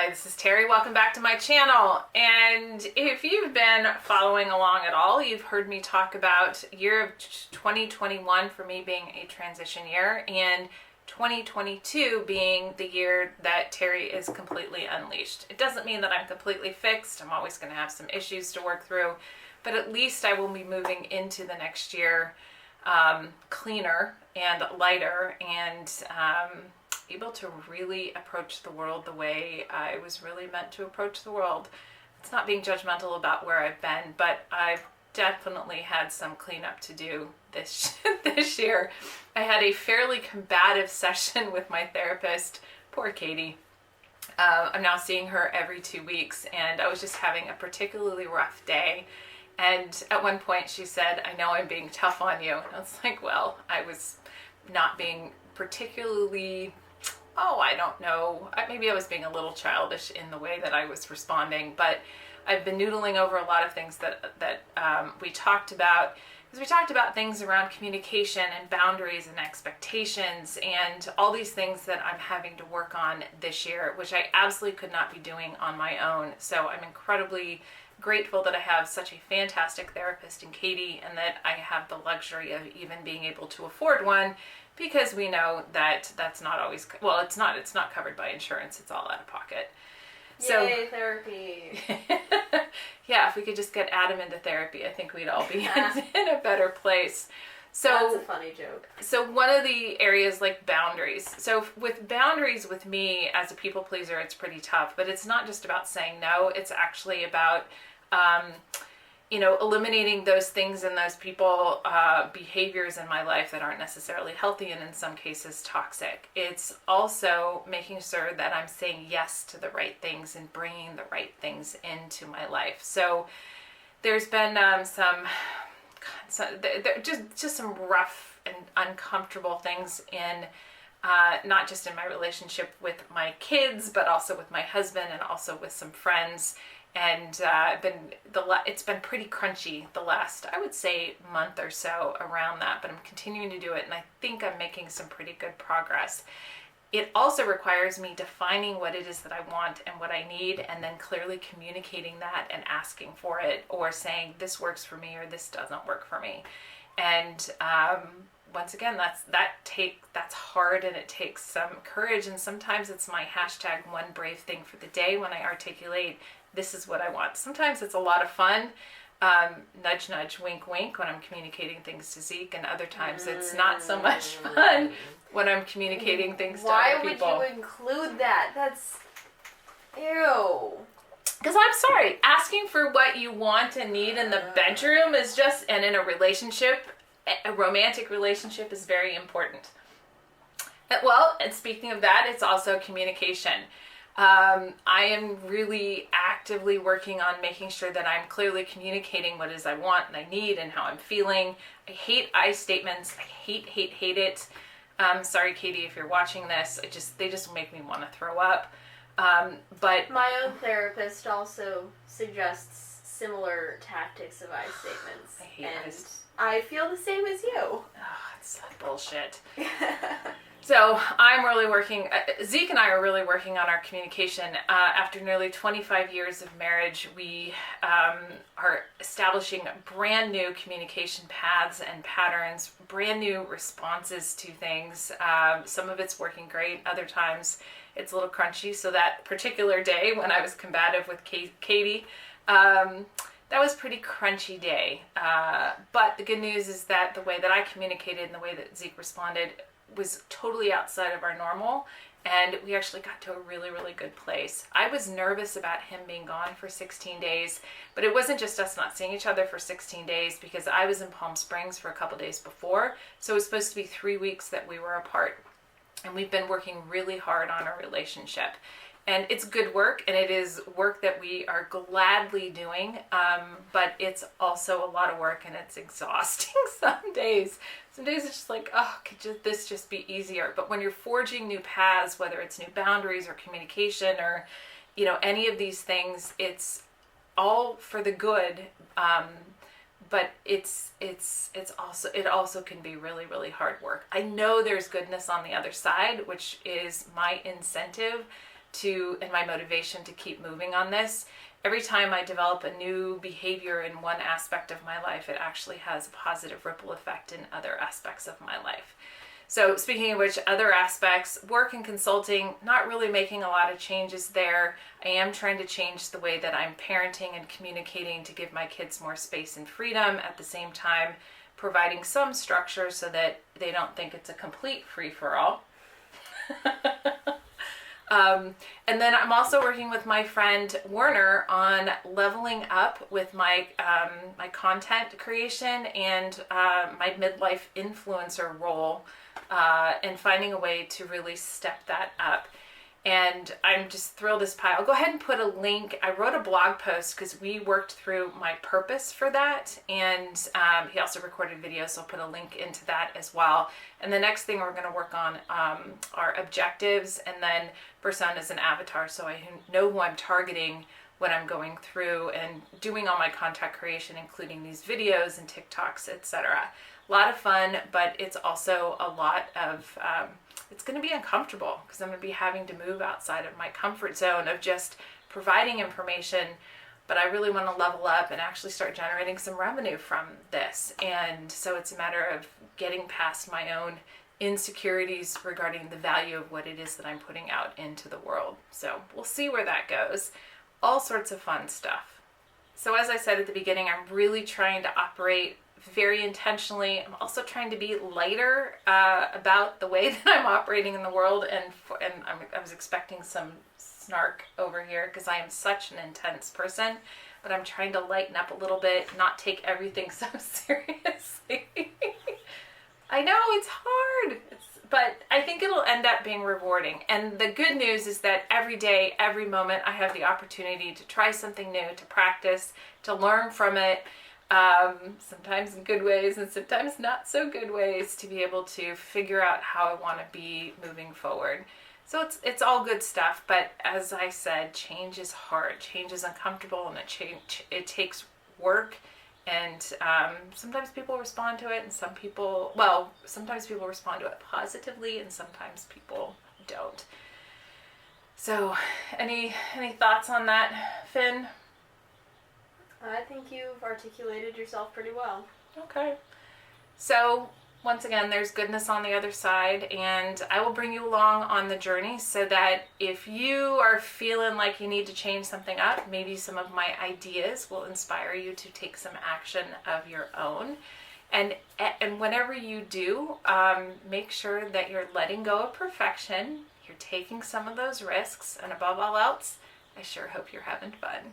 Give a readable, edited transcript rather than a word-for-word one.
Hi, this is Terri. Welcome back to my channel. And if you've been following along at all, you've heard me talk about year of 2021 for me being a transition year and 2022 being the year that Terri is completely unleashed. It doesn't mean that I'm completely fixed. I'm always going to have some issues to work through, but at least I will be moving into the next year cleaner and lighter and able to really approach the world the way I was really meant to approach the world. It's not being judgmental about where I've been, but I've definitely had some cleanup to do this year. I had a fairly combative session with my therapist, poor Katie. I'm now seeing her every 2 weeks, and I was just having a particularly rough day. And at one point she said, "I know I'm being tough on you." And I was like, well, I was not being particularly, I don't know. Maybe I was being a little childish in the way that I was responding, but I've been noodling over a lot of things that we talked about, because we talked about things around communication and boundaries and expectations and all these things that I'm having to work on this year, which I absolutely could not be doing on my own. So I'm incredibly grateful that I have such a fantastic therapist in Katie, and that I have the luxury of even being able to afford one, because we know that that's not always, well, it's not covered by insurance. It's all out of pocket. So, yay, therapy. Yeah, if we could just get Adam into therapy, I think we'd all be in a better place. So that's a funny joke. So one of the areas, like boundaries. So with boundaries with me as a people pleaser, it's pretty tough, but it's not just about saying no. It's actually about, eliminating those things and those people, behaviors in my life that aren't necessarily healthy and in some cases toxic. It's also making sure that I'm saying yes to the right things and bringing the right things into my life. So there's been just some rough and uncomfortable things in not just in my relationship with my kids, but also with my husband and also with some friends. And it's been pretty crunchy the last, I would say, month or so around that, but I'm continuing to do it, and I think I'm making some pretty good progress. It also requires me defining what it is that I want and what I need, and then clearly communicating that and asking for it, or saying this works for me or this doesn't work for me. And once again, that's hard, and it takes some courage, and sometimes it's my hashtag one brave thing for the day when I articulate this is what I want. Sometimes it's a lot of fun, nudge nudge, wink wink, when I'm communicating things to Zeke, and other times it's not so much fun when I'm communicating things to other people. Why would you include that? That's ew. Because I'm sorry, asking for what you want and need in the bedroom is just, and in a relationship, a romantic relationship, is very important. Well, and speaking of that, it's also communication. I am really actively working on making sure that I'm clearly communicating what it is I want and I need and how I'm feeling. I hate I statements. I hate it. Sorry, Katie, if you're watching this. They just make me want to throw up. But my own therapist also suggests similar tactics of I statements. I hate it. I feel the same as you. Oh, it's bullshit. So I'm really working, Zeke and I are really working on our communication. After nearly 25 years of marriage, we are establishing brand new communication paths and patterns, brand new responses to things. Some of it's working great, other times it's a little crunchy. So that particular day when I was combative with Katie, that was a pretty crunchy day. But the good news is that the way that I communicated and the way that Zeke responded was totally outside of our normal, and we actually got to a really, really good place. I was nervous about him being gone for 16 days, but it wasn't just us not seeing each other for 16 days, because I was in Palm Springs for a couple days before, so it was supposed to be 3 weeks that we were apart, and we've been working really hard on our relationship. And it's good work, and it is work that we are gladly doing, but it's also a lot of work, and it's exhausting some days. Some days it's just like, could this just be easier? But when you're forging new paths, whether it's new boundaries or communication or, any of these things, it's all for the good. But it also can be really, really hard work. I know there's goodness on the other side, which is my incentive and my motivation to keep moving on this. Every time I develop a new behavior in one aspect of my life, it actually has a positive ripple effect in other aspects of my life. So speaking of which, other aspects, work and consulting, not really making a lot of changes there. I am trying to change the way that I'm parenting and communicating to give my kids more space and freedom, at the same time providing some structure so that they don't think it's a complete free-for-all. And then I'm also working with my friend Werner on leveling up with my my content creation and my midlife influencer role, and finding a way to really step that up. And I'm just thrilled as pie. I'll go ahead and put a link. I wrote a blog post because we worked through my purpose for that. And he also recorded videos, so I'll put a link into that as well. And the next thing we're going to work on are objectives and then personas and avatars, so I know who I'm targeting when I'm going through and doing all my content creation, including these videos and TikToks, etc. A lot of fun, but it's also a lot of... it's going to be uncomfortable because I'm going to be having to move outside of my comfort zone of just providing information, but I really want to level up and actually start generating some revenue from this. And so it's a matter of getting past my own insecurities regarding the value of what it is that I'm putting out into the world. So we'll see where that goes. All sorts of fun stuff. So as I said at the beginning, I'm really trying to operate very intentionally. I'm also trying to be lighter about the way that I'm operating in the world, and I was expecting some snark over here because I am such an intense person, but I'm trying to lighten up a little bit, not take everything so seriously. I know it's hard, but I think it'll end up being rewarding. And the good news is that every day, every moment, I have the opportunity to try something new, to practice, to learn from it. Sometimes in good ways and sometimes not so good ways, to be able to figure out how I want to be moving forward. So it's all good stuff, but as I said, change is hard, change is uncomfortable, and it takes work, and sometimes people respond to it, and sometimes people respond to it positively, and sometimes people don't. So any thoughts on that, Finn? I think you've articulated yourself pretty well. Okay. So, once again, there's goodness on the other side, and I will bring you along on the journey so that if you are feeling like you need to change something up, maybe some of my ideas will inspire you to take some action of your own. And whenever you do, make sure that you're letting go of perfection, you're taking some of those risks, and above all else, I sure hope you're having fun.